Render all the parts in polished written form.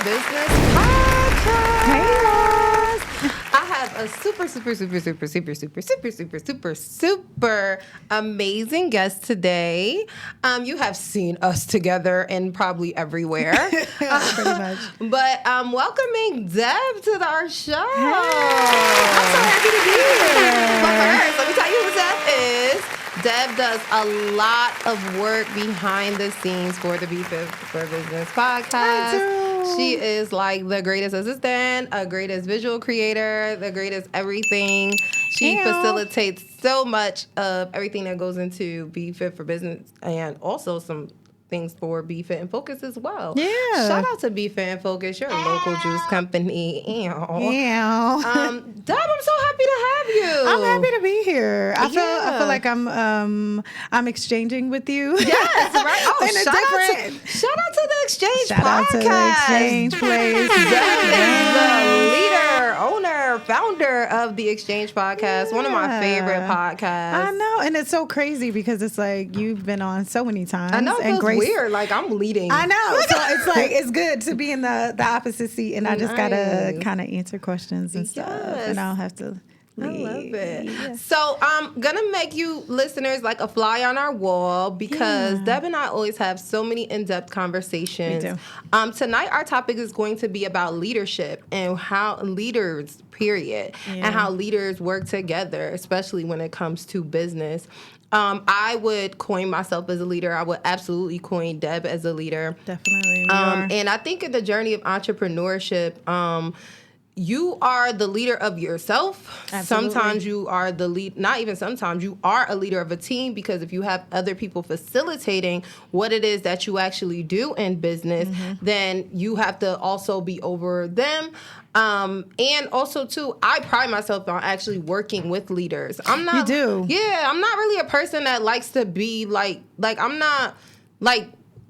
Business podcast. Hey, guys. I have a super amazing guest today. You have seen us together and probably everywhere. Pretty much. But welcoming Deb to our show. Hey. I'm so happy to be here. But first, let me tell you who Deb is. Deb does a lot of work behind the scenes for the BFitNFocused podcast. I do. She is like the greatest assistant, a greatest visual creator, the greatest everything. She facilitates so much of everything that goes into Be Fit for Business and also some things for BFitNFocused as well. Yeah. Shout out to BFitNFocused. You're a local juice company. Ew. Yeah. Deb, I'm so happy to have you. I'm happy to be here. I Yeah. feel like I'm exceeding with you. Yes, right. Oh, In a shout different- out to the Exchange Shout out to the podcast. Exchange place. Deb is the leader, owner, founder of the Exchange podcast. One of my favorite podcasts. I know, and it's so crazy because it's like you've been on so many times. I know it and feels weird. Like I'm leading. I know. So it's like it's good to be in the opposite seat, and I just gotta Nice. kind of answer questions and stuff, Yes. and I'll have to. I love it. Yeah. So I'm gonna make you listeners like a fly on our wall because Deb and I always have so many in-depth conversations. We do. Tonight our topic is going to be about leadership and how leaders, period, Yeah. and how leaders work together, especially when it comes to business. I would coin myself as a leader. I would absolutely coin Deb as a leader. Definitely. We are. And I think in the journey of entrepreneurship, you are the leader of yourself. Absolutely. Sometimes you are the lead, not even sometimes, you are a leader of a team because if you have other people facilitating what it is that you actually do in business, then you have to also be over them. And also too, I pride myself on actually working with leaders. I'm not. You do. Yeah, I'm not really a person that likes to be like I'm not like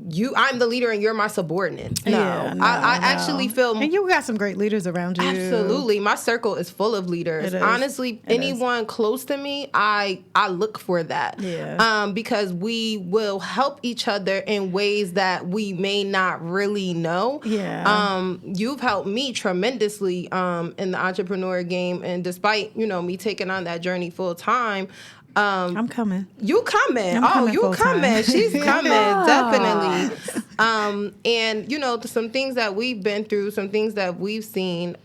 you. I'm the leader and you're my subordinate. No, Yeah, I no. actually feel. And you got some great leaders around you. Absolutely. My circle is full of leaders. It is. Honestly, It anyone close to me, I look for that. Yeah. Because we will help each other in ways that we may not really know. Yeah. You've helped me tremendously in the entrepreneur game, and despite, me taking on that journey full time, I'm coming. you coming. I'm coming you full time. coming. She's coming, Yeah. definitely. And, some things that we've been through, some things that we've seen,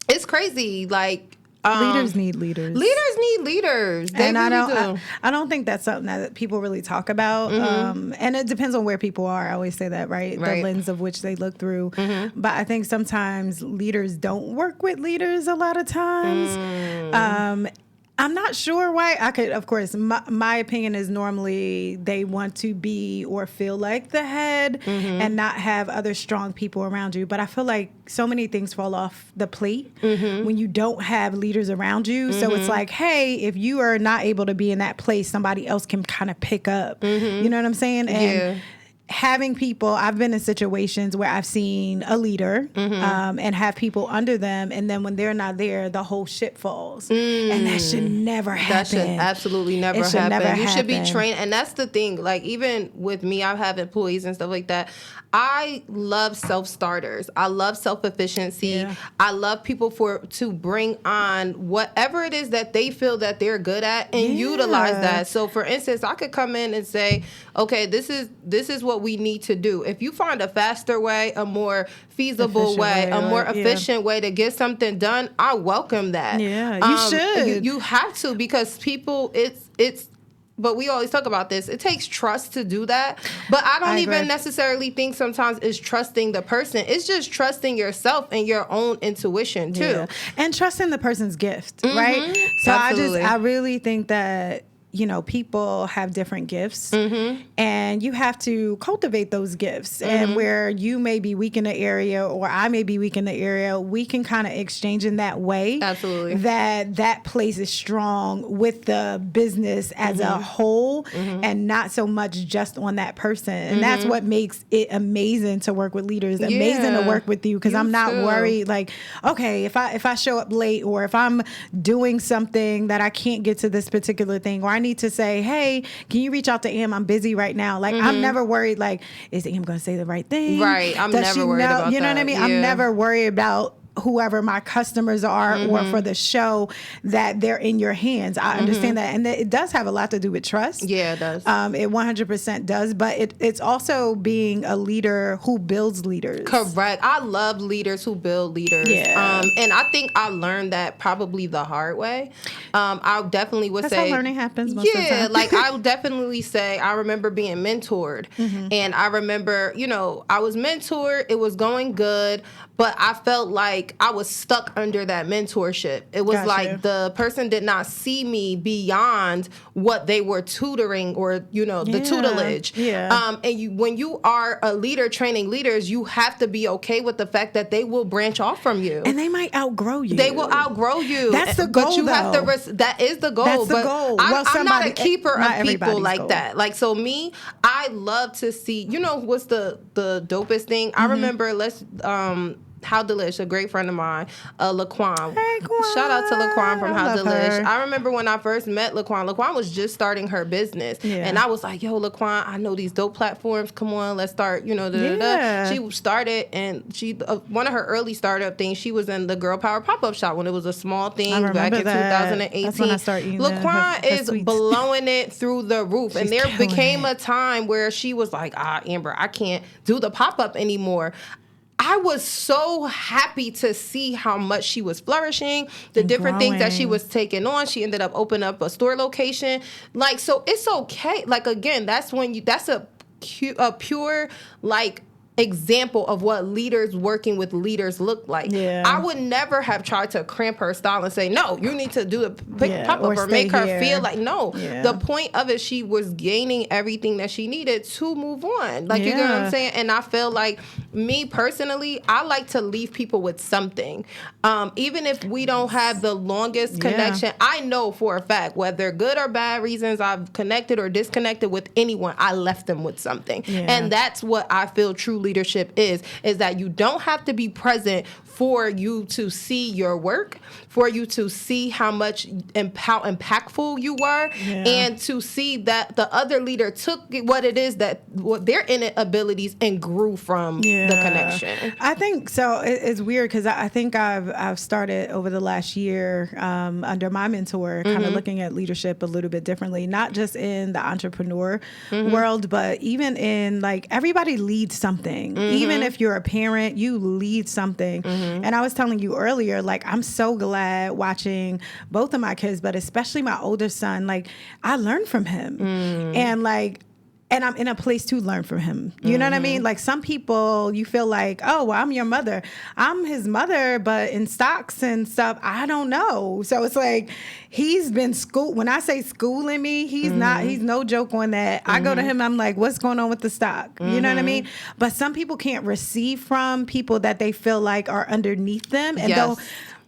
it's crazy. Like, Leaders need leaders. leaders need leaders. They And really I don't think that's something that people really talk about. And it depends on where people are. I always say that, right? Right. The lens of which they look through. But I think sometimes leaders don't work with leaders a lot of times. I'm not sure why. I could, of course, my opinion is normally they want to be or feel like the head and not have other strong people around you. But I feel like so many things fall off the plate when you don't have leaders around you. So it's like, hey, if you are not able to be in that place, somebody else can kind of pick up. You know what I'm saying? And having people, I've been in situations where I've seen a leader and have people under them, and then when they're not there, the whole shit falls. And that should never happen. That should absolutely never It should happen. never You should be happen. trained. And that's the thing. Like, even with me, I have employees and stuff like that. I love self-starters. I love self-efficiency. Yeah. I love people to bring on whatever it is that they feel that they're good at and utilize that. So, for instance, I could come in and say, okay, this is what we need to do. If you find a faster way, a more feasible Efficient way, a way, more yeah. efficient way to get something done, I welcome that. Yeah, you should. You have to, because people, it's. But we always talk about this. It takes trust to do that. But I don't agree. even necessarily think sometimes it's trusting the person. It's just trusting yourself and your own intuition too. Yeah. And trusting the person's gift, right? So Absolutely. I really think that, people have different gifts and you have to cultivate those gifts. And where you may be weak in the area or I may be weak in the area, we can kind of exchange in that way. Absolutely. That place is strong with the business as a whole and not so much just on that person. And that's what makes it amazing to work with leaders, amazing to work with you, because I'm not worried like, okay, if I show up late or if I'm doing something that I can't get to this particular thing or I I need to say, hey, can you reach out to Am? I'm busy right now. Like, I'm never worried, like, is Am going to say the right thing? Right. I'm never worried about you know that. what I mean? Yeah. I'm never worried about whoever my customers are or for the show, that they're in your hands. I understand that. And it does have a lot to do with trust. Yeah, it does. It 100% does. But it's also being a leader who builds leaders. Correct. I love leaders who build leaders. Yeah. And I think I learned that probably the hard way. I definitely would That's say. how learning happens most of the time. Like I would definitely say I remember being mentored. And I remember, I was mentored. It was going good. But I felt like I was stuck under that mentorship. It was like the person did not see me beyond what they were tutoring or, the tutelage. Yeah. And when you are a leader training leaders, you have to be okay with the fact that they will branch off from you. And they might outgrow you. They will outgrow you. That's the goal, But you have to, though. that is the goal. That's the but goal. I'm not a keeper not of people everybody's like goal. that. Like, so me, I love to see, what's the dopest thing? I remember, How Delish, a great friend of mine, Laquan. Hey, Quan. Shout out to Laquan from I How love Delish. her. I remember when I first met Laquan. Laquan was just starting her business. Yeah. And I was like, yo, Laquan, I know these dope platforms. Come on, let's start, Yeah. She started, and she one of her early startup things, she was in the Girl Power Pop-Up Shop when it was a small thing I back remember in that. 2018. That's when I started eating Laquan her is sweets. blowing it through the roof. And She's there killing became it. a time where she was like, Amber, I can't do the pop-up anymore. I was so happy to see how much she was flourishing, the And different things that she growing. was taking on. She ended up opening up a store location. Like, so it's okay. Like, again, that's a pure, like, example of what leaders working with leaders look like. Yeah. I would never have tried to cramp her style and say, no, you need to do the pop-up or or make stay her here. feel like, no. Yeah. The point of it, she was gaining everything that she needed to move on. Like, you get what I'm Yeah. saying? And I feel like, me personally, I like to leave people with something. Even if we don't have the longest connection, I know for a fact, whether good or bad reasons I've connected or disconnected with anyone, I left them with something. Yeah. And that's what I feel true leadership is that you don't have to be present for you to see your work, for you to see how much how impactful you were, and to see that the other leader took what it is what their innate abilities and grew from the connection. I think so. It's weird because I think I've started over the last year under my mentor, kind of looking at leadership a little bit differently, not just in the entrepreneur world, but even in like everybody leads something. Even if you're a parent, you lead something. And I was telling you earlier, like, I'm so glad watching both of my kids, but especially my older son, like, I learned from him. And like, and I'm in a place to learn from him. You know what I mean? Like, some people, you feel like, oh, well, I'm your mother. I'm his mother, but in stocks and stuff, I don't know. So it's like, he's been when I say schooling me, he's no joke on that. I go to him, I'm like, what's going on with the stock? You know what I mean? But some people can't receive from people that they feel like are underneath them. And though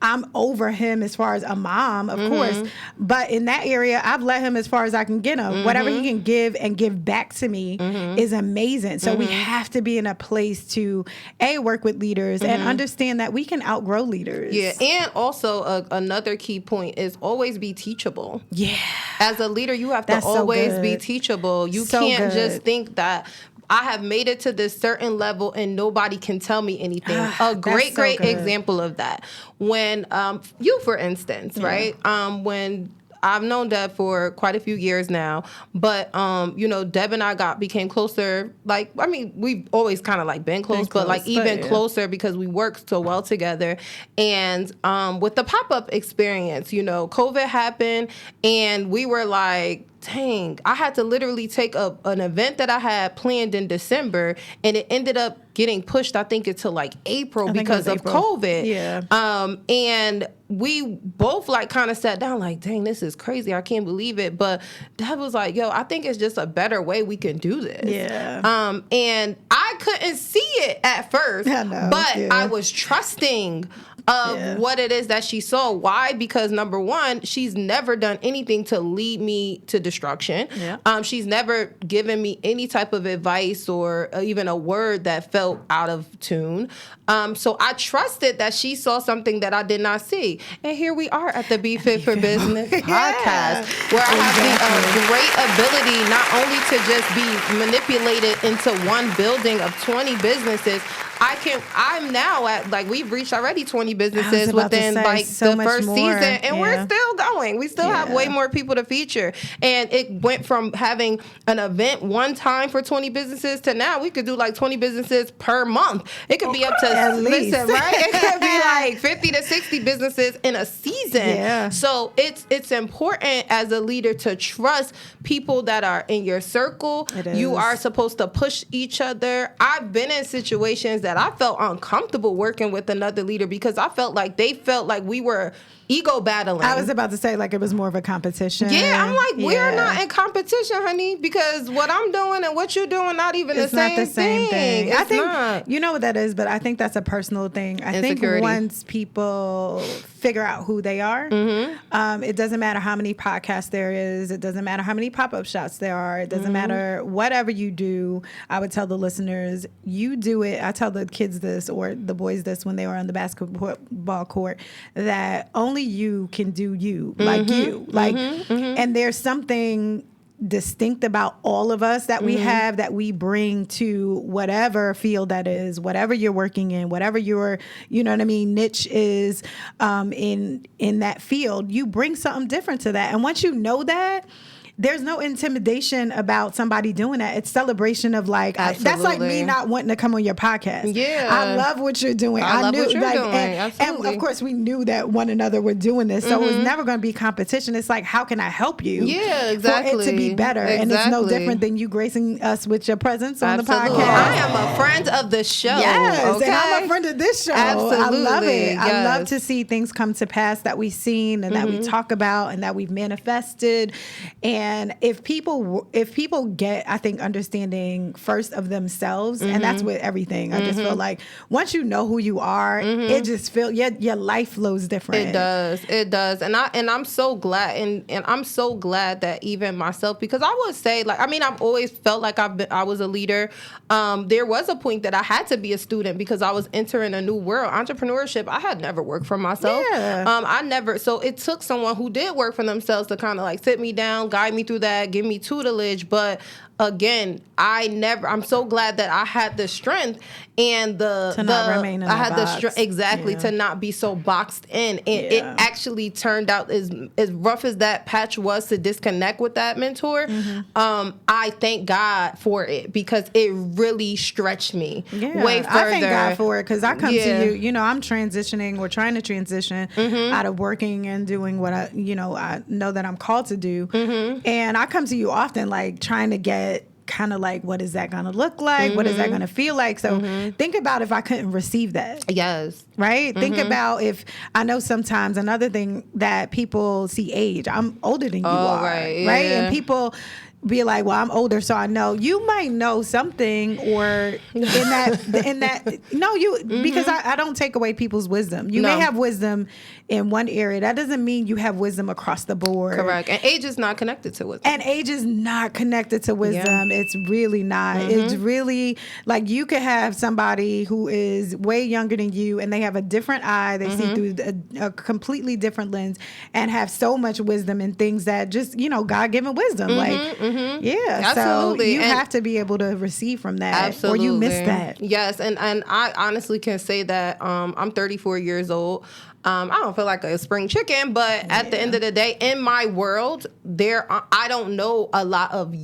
I'm over him as far as a mom, of course. But in that area, I've let him as far as I can get him. Whatever he can give and give back to me is amazing. So we have to be in a place to, work with leaders and understand that we can outgrow leaders. Yeah, and also another key point is always be teachable. Yeah. As a leader, you have to That's so always be good. teachable. You So can't good. just think that I have made it to this certain level and nobody can tell me anything. A great, so great good. example of that. When you, for instance, right? When I've known Deb for quite a few years now, but Deb and I became closer. Like, I mean, we've always kind of like been close, but like even closer because we worked so well together. And with the pop-up experience, COVID happened, and we were like, dang, I had to literally take an event that I had planned in December, and it ended up getting pushed, I think, until like April because of COVID. Yeah. And we both like kind of sat down like, dang, this is crazy. I can't believe it. But Deb was like, yo, I think it's just a better way we can do this. Yeah. And I couldn't see it at first, but I was trusting of what it is that she saw. Why? Because number one, she's never done anything to lead me to destruction. She's never given me any type of advice or even a word that felt out of tune. So I trusted that she saw something that I did not see. And here we are at the Be Fit for Business podcast, where I have the great ability not only to just be manipulated into one building of 20 businesses. I'm now at, like, we've reached already 20 businesses within like the first season, and we're still going. We still have way more people to feature. And it went from having an event one time for 20 businesses to now we could do like 20 businesses per month. It could be up to, listen, right? It could be like 50 to 60 businesses in a season. So it's important as a leader to trust people that are in your circle. You are supposed to push each other. I've been in situations that I felt uncomfortable working with another leader because I felt like they felt like we were ego battling. I was about to say, like, it was more of a competition. Yeah, I'm like, we're not in competition, honey, because what I'm doing and what you're doing not even the same thing. It's not the same thing. I think, you know what that is, but I think that's a personal thing. I think once people figure out who they are, it doesn't matter how many podcasts there is. It doesn't matter how many pop-up shops there are. It doesn't matter whatever you do. I would tell the listeners, you do it. I tell the kids this or the boys this when they were on the basketball court, that only you can do you, like you. Like, and there's something distinct about all of us that we have, that we bring to whatever field that is, whatever you're working in, whatever your, you know what I mean, niche is in that field. You bring something different to that. And once you know that, there's no intimidation about somebody doing that. It's celebration of, like, that's like me not wanting to come on your podcast. I love what you're doing. I love what you're doing. And of course, we knew that one another were doing this. So it was never going to be competition. It's like, how can I help you? For it to be better. And it's no different than you gracing us with your presence on the podcast. I am a friend of the show. And I'm a friend of this show. Absolutely. I love it. I love to see things come to pass that we've seen and that we talk about and that we've manifested. And if people get, I think, understanding first of themselves, and that's with everything. I just feel like once you know who you are, it just feels your life flows different. It does. And I'm so glad, and I'm so glad that even myself, because I would say, like, I mean, I've always felt like I was a leader. There was a point that I had to be a student because I was entering a new world. Entrepreneurship, I had never worked for myself. So it took someone who did work for themselves to kind of like sit me down, guide me through that, give me tutelage. But again, I'm so glad that I had the strength and to not be so boxed in. And it actually turned out, as rough as that patch was to disconnect with that mentor, I thank God for it because it really stretched me way further. I thank God for it because I come to you, I'm transitioning or trying to transition out of working and doing what I know that I'm called to do. And I come to you often, like, trying to get kind of like, what is that going to look like? What is that going to feel like? So think about if I couldn't receive that. Yes. Right? Think about if, I know sometimes another thing that people see age. I'm older than you are. Right? And people be like, well, I'm older, so I know. You might know something, or because I don't take away people's wisdom. You may have wisdom in one area. That doesn't mean you have wisdom across the board. Correct. And age is not connected to wisdom. It's really not. It's really, like, you could have somebody who is way younger than you and they have a different eye. They see through a completely different lens and have so much wisdom in things that just, God-given wisdom. Absolutely. So you have to be able to receive from that, or you miss that. Yes, and I honestly can say that I'm 34 years old. I don't feel like a spring chicken, but at the end of the day, in my world, I don't know a lot of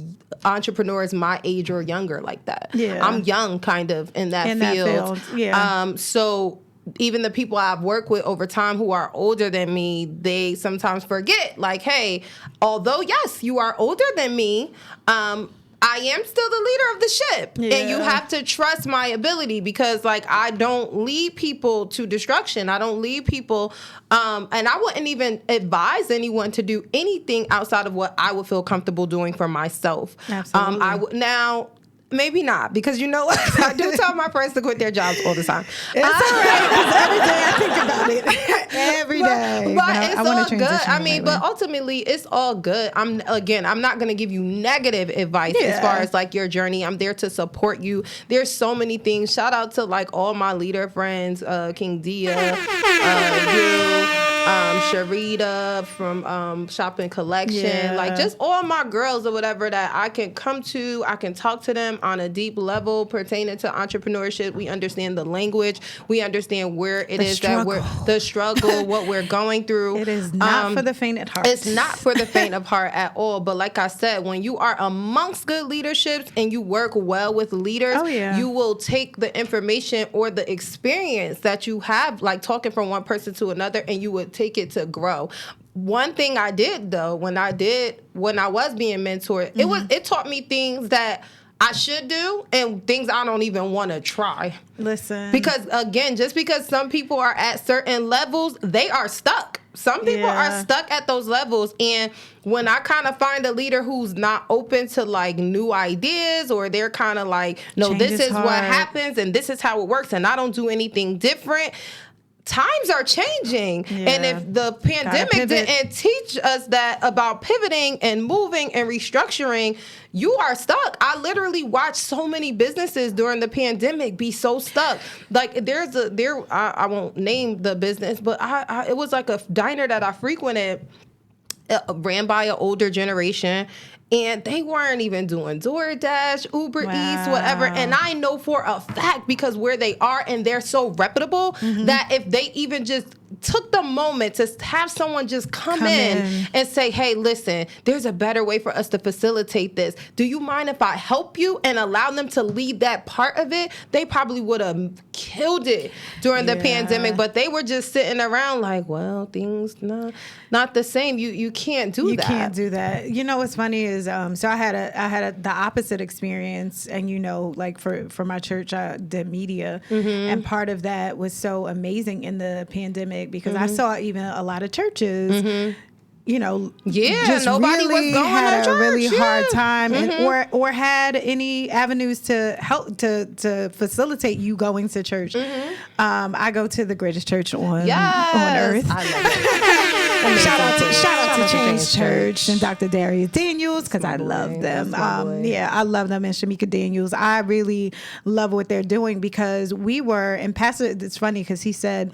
entrepreneurs my age or younger like that. I'm young, kind of, in that field. So even the people I've worked with over time who are older than me, they sometimes forget, like, hey, although, yes, you are older than me, I am still the leader of the ship. And you have to trust my ability because, like, I don't lead people to destruction. I don't lead people, and I wouldn't even advise anyone to do anything outside of what I would feel comfortable doing for myself. Absolutely. Now, maybe not, because you know what? I do tell my friends to quit their jobs all the time. It's all right, 'cause every day I think about it. Every day. But it's all good. I right mean, but ultimately, it's all good. I'm not going to give you negative advice as far as like your journey. I'm there to support you. There's so many things. Shout out to like all my leader friends, King Dia, you, Sharita from Shopping Collection, like just all my girls or whatever that I can come to. I can talk to them on a deep level pertaining to entrepreneurship. We understand the language. We understand where it is that we're the struggle, what we're going through. It is not for the faint of heart. It's not for the faint of heart at all. But like I said, when you are amongst good leaderships and you work well with leaders, you will take the information or the experience that you have, like talking from one person to another, and you would take it to grow. One thing I did though, when I was being mentored, it taught me things that I should do and things I don't even want to try. Listen. Because again, just because some people are at certain levels, they are stuck. Some people are stuck at those levels. And when I kind of find a leader who's not open to like new ideas, or they're kind of like, no, this is what happens and this is how it works and I don't do anything different. Times are changing. And if the pandemic didn't teach us that about pivoting and moving and restructuring, you are stuck. I literally watched so many businesses during the pandemic be so stuck. Like I won't name the business, but it was like a diner that I frequented, ran by an older generation. And they weren't even doing DoorDash, Uber Eats, whatever. And I know for a fact, because where they are and they're so reputable, that if they even just took the moment to have someone just come in and say, hey, listen, there's a better way for us to facilitate this. Do you mind if I help you, and allow them to lead that part of it? They probably would have killed it during the pandemic, but they were just sitting around like, well, things not the same. You can't do that. You can't do that. You know what's funny is so I had the opposite experience, and like for my church I did media, and part of that was so amazing in the pandemic because I saw even a lot of churches just nobody really was going had to a church, really hard time, and or had any avenues to help to facilitate you going to church. I go to the greatest church on earth. I love it. Shout out to Change Church and Dr. Darius Daniels, because I love them. I love them, and Shamika Daniels. I really love what they're doing, because Pastor, it's funny because he said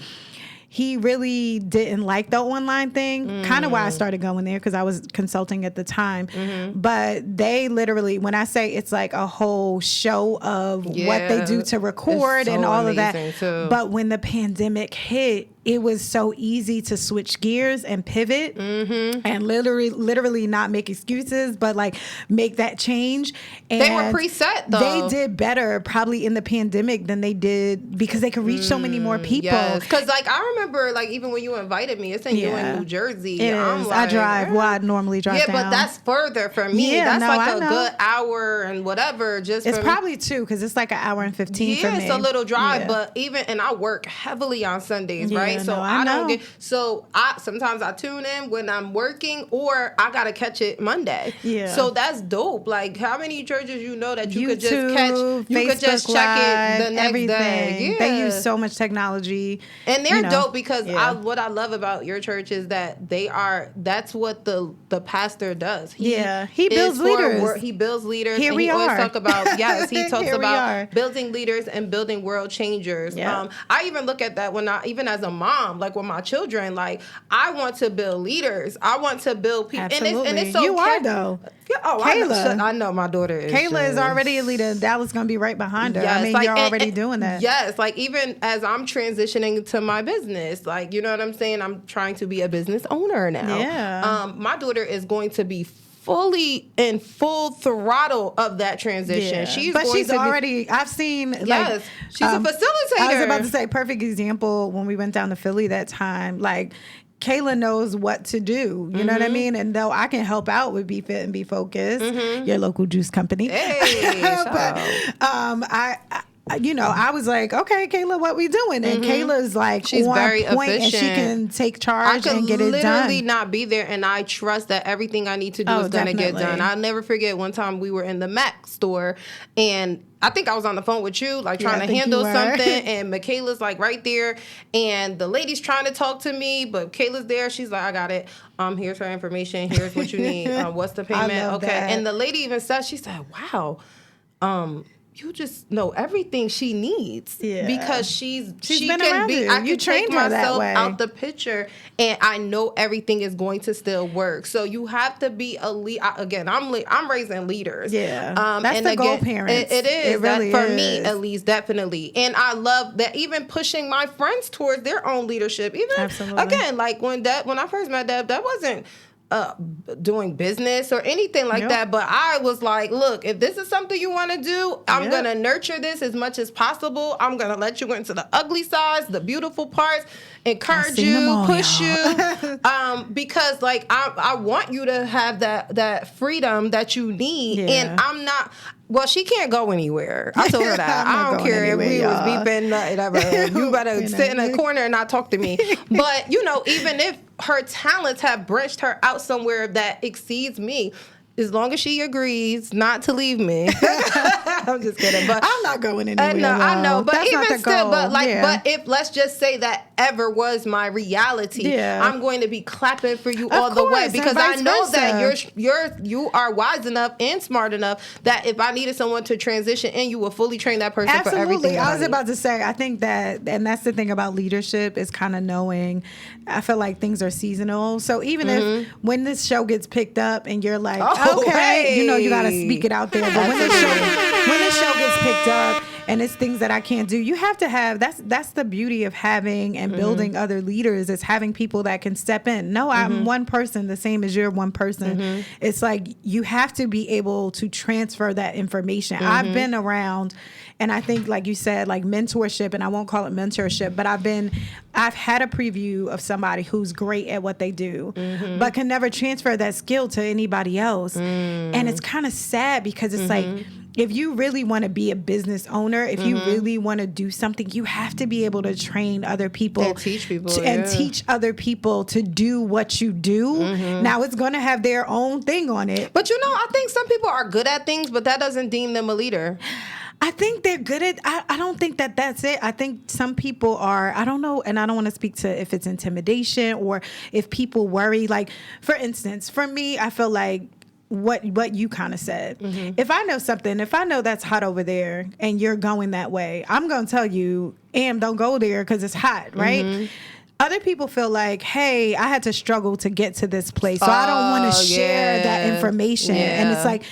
he really didn't like the online thing, kind of why I started going there, because I was consulting at the time. But they literally, when I say it's like a whole show of what they do to record and all of that. Too. But when the pandemic hit, it was so easy to switch gears and pivot and literally not make excuses, but like make that change. And they were preset though. They did better probably in the pandemic than they did because they could reach so many more people. Yes, because like I remember like even when you invited me, it's in you in New Jersey. I'm like, I drive. Well, I normally drive down. But that's further for me. Yeah, that's like a good hour and whatever. It's probably 2 because it's like an hour and 15 for me. Yeah, it's a little drive, but and I work heavily on Sundays, right? So I don't get. So sometimes I tune in when I'm working, or I gotta catch it Monday. Yeah. So that's dope. Like how many churches that you YouTube, could just catch? You Facebook could just check it the next day. Yeah. They use so much technology, and they're dope because what I love about your church is that that's what the pastor does. He builds leaders. He builds leaders. Here and we he are. always talk about he talks about building leaders and building world changers. Yeah. I even look at that even as a mom, like with my children, like I want to build leaders. I want to build people. Absolutely. And it's so you are though. Kayla. I know my daughter is. Kayla is already a leader. Dallas gonna be right behind her. Yes, you're already doing that. Yes, like even as I'm transitioning to my business, like you know what I'm saying. I'm trying to be a business owner now. Yeah. My daughter is going to be fully in full throttle of that transition. Yeah. She's already. I've seen. Yes, she's a facilitator. I was about to say, perfect example when we went down to Philly that time. Like Kayla knows what to do. You know what I mean? And though I can help out with Be Fit and Be Focused, your local juice company. Hey, but I was like, okay, Kayla, what we doing? And Kayla's like, she's on very point, efficient. and she can take charge I could and get it done. literally not be there, and I trust that everything I need to do is going to get done. I'll never forget one time we were in the Mac store, and I think I was on the phone with you, like trying to handle something, and Michaela's like right there, and the lady's trying to talk to me, but Kayla's there. She's like, I got it. Here's her information. Here's what you need. What's the payment? Okay. That. And the lady even said, she said, wow, you just know everything she needs because she can be. I can take myself out the picture, and I know everything is going to still work. So you have to be a lead. Again, I'm raising leaders. Yeah, that's and the goal, parents. It is. It really for me, at least, definitely. And I love that. Even pushing my friends towards their own leadership. Even again, like when I first met Deb, that wasn't doing business or anything like that, but I was like, look, if this is something you want to do, I'm gonna nurture this as much as possible. I'm gonna let you go into the ugly sides, the beautiful parts, encourage you, push you, because like I want you to have that freedom that you need, and I'm not. Well, she can't go anywhere. I told her that. I don't care if we was beeping, whatever. You better sit in a corner and not talk to me. But, even if her talents have branched her out somewhere that exceeds me, as long as she agrees not to leave me. I'm just kidding. But I'm not going anywhere. No, I know. But that's even still, but if let's just say that ever was my reality, I'm going to be clapping for you all the way, because I know that you are wise enough and smart enough that if I needed someone to transition in, you will fully train that person for everything. I was about to say, I think that, and that's the thing about leadership, is kind of knowing, I feel like things are seasonal. So even if when this show gets picked up and you're like, okay, you got to speak it out there. But when the show gets picked up and it's things that I can't do, you have to have, that's the beauty of having and building other leaders, is having people that can step in. No, I'm one person, the same as you're one person. It's like you have to be able to transfer that information. I've been around, and I think, like you said, like mentorship, and I won't call it mentorship, but I've had a preview of somebody who's great at what they do, but can never transfer that skill to anybody else. And it's kind of sad, because it's like, if you really want to be a business owner, if you really want to do something, you have to be able to train other people and teach people and teach other people to do what you do. Now it's going to have their own thing on it. But I think some people are good at things, but that doesn't deem them a leader. I think they're good at, I don't think that's it. I think some people are, I don't know, and I don't want to speak to if it's intimidation or if people worry. Like, for instance, for me, I feel like what you kind of said. If I know something, if I know that's hot over there and you're going that way, I'm going to tell you, don't go there because it's hot, right? Other people feel like, hey, I had to struggle to get to this place, so I don't want to share that information. And it's like,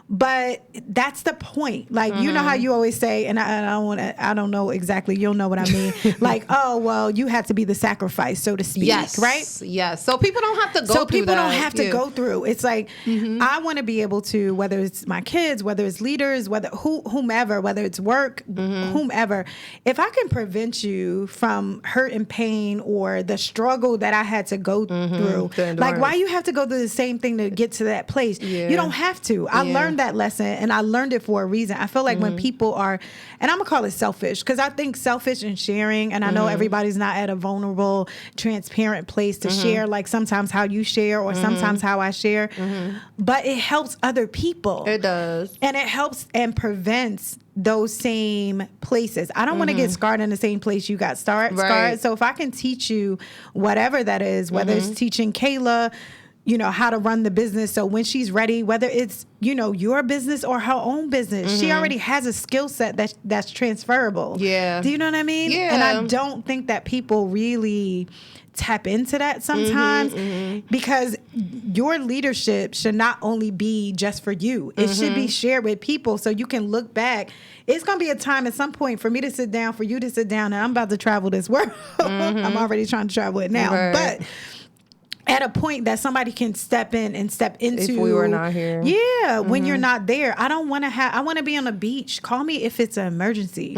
but that's the point. Like, you know how you always say, and I don't know exactly, you'll know what I mean. Like, oh, well, you had to be the sacrifice, so to speak, right? Yes. So people don't have to go through that. So people don't have to go through. It's like, I want to be able to, whether it's my kids, whether it's leaders, whomever, whether it's work, whomever, if I can prevent you from hurt and pain or the struggle that I had to go through, like, why you have to go through the same thing to get to that place? You don't have to. I learned that lesson, and I learned it for a reason. I feel like when people are, and I'm gonna call it selfish, because I think selfish and sharing, and I know everybody's not at a vulnerable, transparent place to share, like sometimes how you share or sometimes how I share, but it helps other people. It does. And it helps and prevents those same places. I don't want to get scarred in the same place you got scarred. So if I can teach you whatever that is, whether it's teaching Kayla, how to run the business, so when she's ready, whether it's, your business or her own business, she already has a skill set that's transferable. Yeah. Do you know what I mean? Yeah. And I don't think that people really tap into that sometimes, because your leadership should not only be just for you. It should be shared with people, so you can look back. It's going to be a time at some point for me to sit down, for you to sit down, and I'm about to travel this world. I'm already trying to travel it now. But at a point that somebody can step in and step into. If we were not here. Yeah, when you're not there. I don't want to I want to be on a beach. Call me if it's an emergency.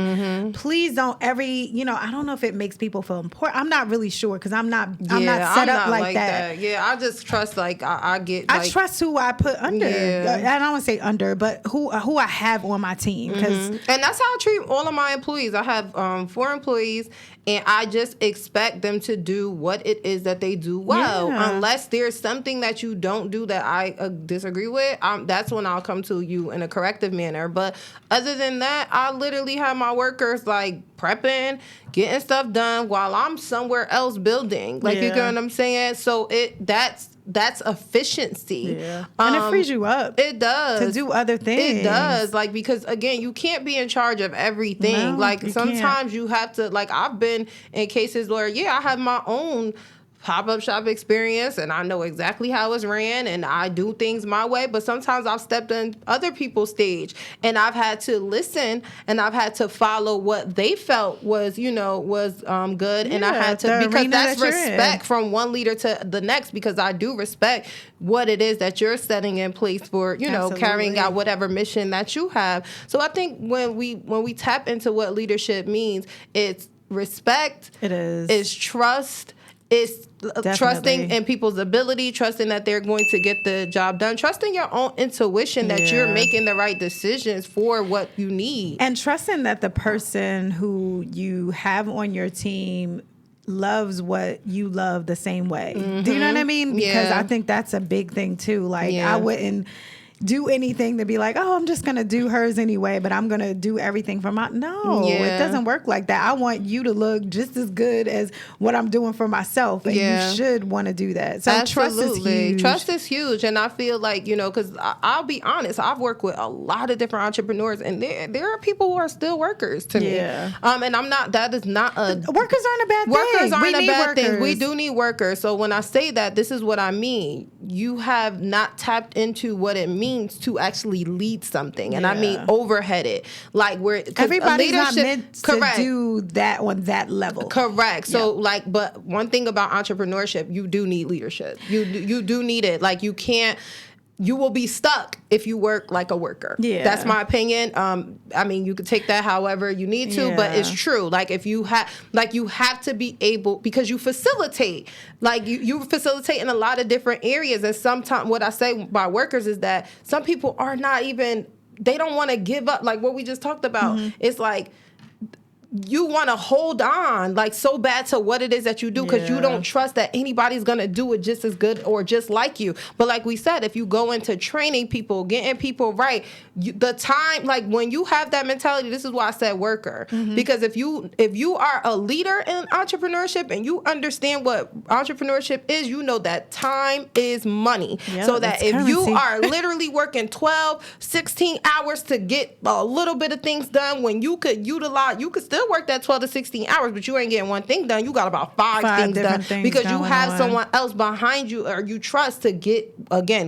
Please don't I don't know if it makes people feel important. I'm not really sure because I'm not set up like that. Yeah, I just trust I trust who I put under. Yeah. I don't want to say under, but who I have on my team. And that's how I treat all of my employees. I have 4 employees, and I just expect them to do what it is that they do well. Yeah. Unless there's something that you don't do that I disagree with, that's when I'll come to you in a corrective manner. But other than that, I literally have my workers prepping, getting stuff done while I'm somewhere else building. You get what I'm saying? So that's efficiency. Yeah. And it frees you up. It does. To do other things. It does. Because again, you can't be in charge of everything. No, Sometimes can't. you have to, I've been in cases where, I have my own pop-up shop experience and I know exactly how it's ran and I do things my way, but sometimes I've stepped in other people's stage and I've had to listen and I've had to follow what they felt was good, and I had to, because that's respect from one leader to the next, because I do respect what it is that you're setting in place for, Absolutely. carrying out whatever mission that you have. So I think when we tap into what leadership means, it's respect, it's trust, it's trusting in people's ability, trusting that they're going to get the job done, trusting your own intuition that you're making the right decisions for what you need. And trusting that the person who you have on your team loves what you love the same way. Do you know what I mean? Because I think that's a big thing too. I wouldn't do anything to be like, oh, I'm just going to do hers anyway, but I'm going to do everything for my... No, it doesn't work like that. I want you to look just as good as what I'm doing for myself. And you should want to do that. So trust is huge. Trust is huge. And I feel because I'll be honest, I've worked with a lot of different entrepreneurs and there are people who are still workers to me. And I'm not, that is not a... Workers aren't a bad thing. Workers aren't a bad thing. We do need workers. So when I say that, this is what I mean. You have not tapped into what it means to actually lead something, and I mean overhead it. Everybody's not meant to do that on that level. Correct. So but one thing about entrepreneurship, you do need leadership. You do need it. You can't. You will be stuck if you work like a worker. Yeah. That's my opinion. I mean, you could take that however you need to, but it's true. If you have, you have to be able, because you facilitate, you facilitate in a lot of different areas. And sometimes what I say by workers is that some people are not even, they don't want to give up. What we just talked about. It's you want to hold on so bad to what it is that you do because you don't trust that anybody's going to do it just as good or just like you. But like we said, if you go into training people, getting people right, the time, when you have that mentality, this is why I said worker. Because if you are a leader in entrepreneurship and you understand what entrepreneurship is, you know that time is money. So that if currency. You are literally working 12, 16 hours to get a little bit of things done when you could still work that 12 to 16 hours, but you ain't getting one thing done. You got about five things done because you have someone else behind you or you trust to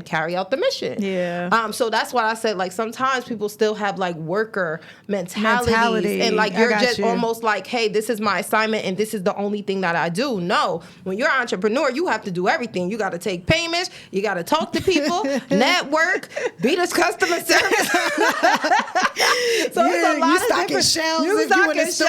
carry out the mission. Yeah. So that's why I said, sometimes people still have worker mentalities and you're just almost hey, this is my assignment and this is the only thing that I do. No, when you're an entrepreneur, you have to do everything. You got to take payments. You got to talk to people, network, be this customer service. So it's a lot of different shelves. You stocking shelves.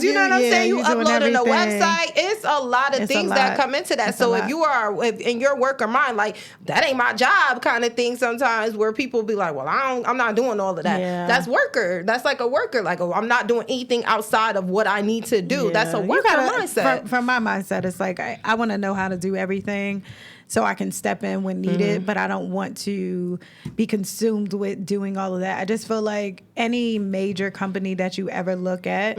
You know what I'm saying? You uploading a website. It's a lot of things that come into that. So if you are in your worker mind, that ain't my job kind of thing sometimes where people be like, well, I'm not doing all of that. Yeah. That's worker. That's like a worker. I'm not doing anything outside of what I need to do. Yeah. That's a worker mindset. From my mindset, it's I want to know how to do everything so I can step in when needed, but I don't want to be consumed with doing all of that. I just feel like any major company that you ever look at,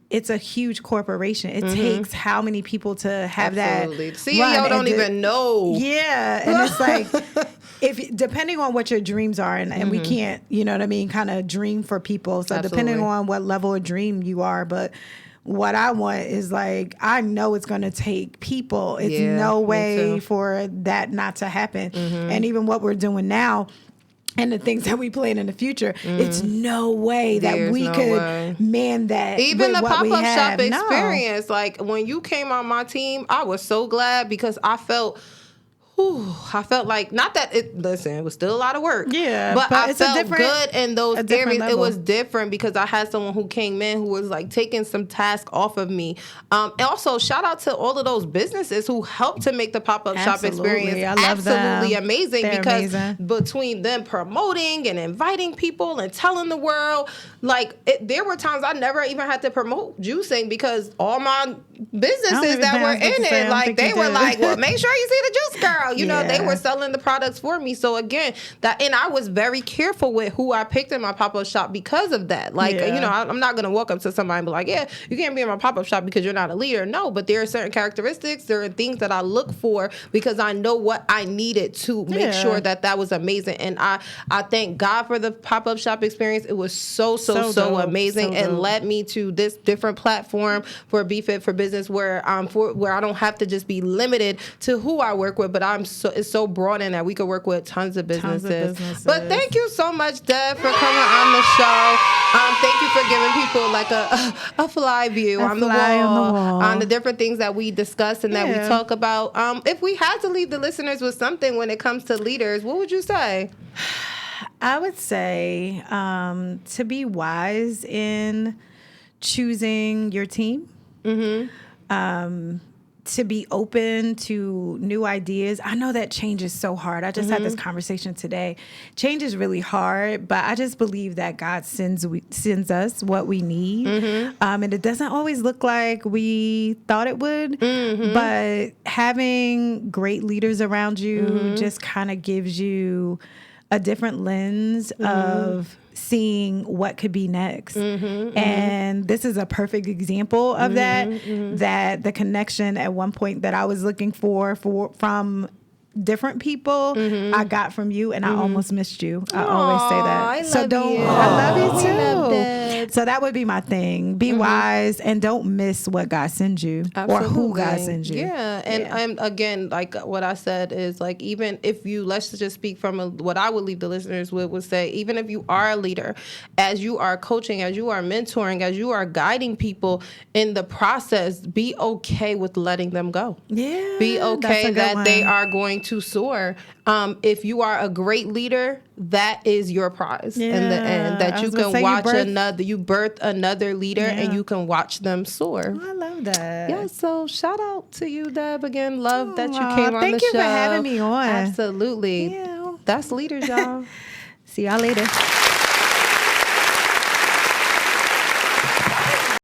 it's a huge corporation. It takes how many people to have Absolutely. That CEO don't even know. Yeah. And it's depending on what your dreams are, and we can't, you know what I mean, kind of dream for people. So Absolutely. Depending on what level of dream you are, but what I want is I know it's going to take people. It's no way for that not to happen. And even what we're doing now and the things that we plan in the future, it's no way that we could man that. Even the pop-up shop experience, when you came on my team, I was so glad because I felt I felt like, not that it was still a lot of work. Yeah, but I it's a felt different- good in those a different areas. It level. was different because I had someone who came in who was like taking some task off of me. And also, shout out to all of those businesses who helped to make the pop-up shop Absolutely. experience I love absolutely them. amazing. They're because amazing. between them promoting and inviting people and telling the world, like, there were times I never even had to promote juicing because all my businesses even that think I were was about to in say, I it, don't like, think they you were did. like, well, make sure you see the Juice Girl. You know, they Yeah. were selling the products for me. So again, and I was very careful with who I picked in my pop-up shop because of that. Like, Yeah. you know, I'm not going to walk up to somebody and be like, yeah, you can't be in my pop-up shop because you're not a leader. No, but there are certain characteristics, there are things that I look for because I know what I needed to make Yeah. sure that was amazing. And I thank God for the pop-up shop experience. It was so dope. amazing, So and dope. led me to this different platform for Be Fit for Business where I don't have to just be limited to who I work with, but it's so broad in that we could work with tons of businesses. But thank you so much, Deb, for coming on the show. Thank you for giving people like a fly view on the wall on the different things that we discuss and that we talk about. If we had to leave the listeners with something when it comes to leaders, what would you say? I would say to be wise in choosing your team. To be open to new ideas. I know that change is so hard. I just had this conversation today. Change is really hard, but I just believe that God sends us what we need. And it doesn't always look like we thought it would, but having great leaders around you just kind of gives you a different lens of seeing what could be next. And this is a perfect example of that the connection at one point that I was looking for from different people I got from you, and I almost missed you. I always say that. I love you too. Love that. So that would be my thing. Be wise and don't miss what God sends you or who God sends you. Yeah. And again, like what I said is like, even if let's just speak from what I would leave the listeners with would say, even if you are a leader, as you are coaching, as you are mentoring, as you are guiding people in the process, be okay with letting them go. Yeah. Be okay that they are going to soar. If you are a great leader, that is your prize in the end. That you can watch you birth another leader and you can watch them soar. I love that. Yeah, so shout out to you, Deb. Again, love that you came on the show. Thank you for having me on. Absolutely. Yeah. That's leaders, y'all. See y'all later.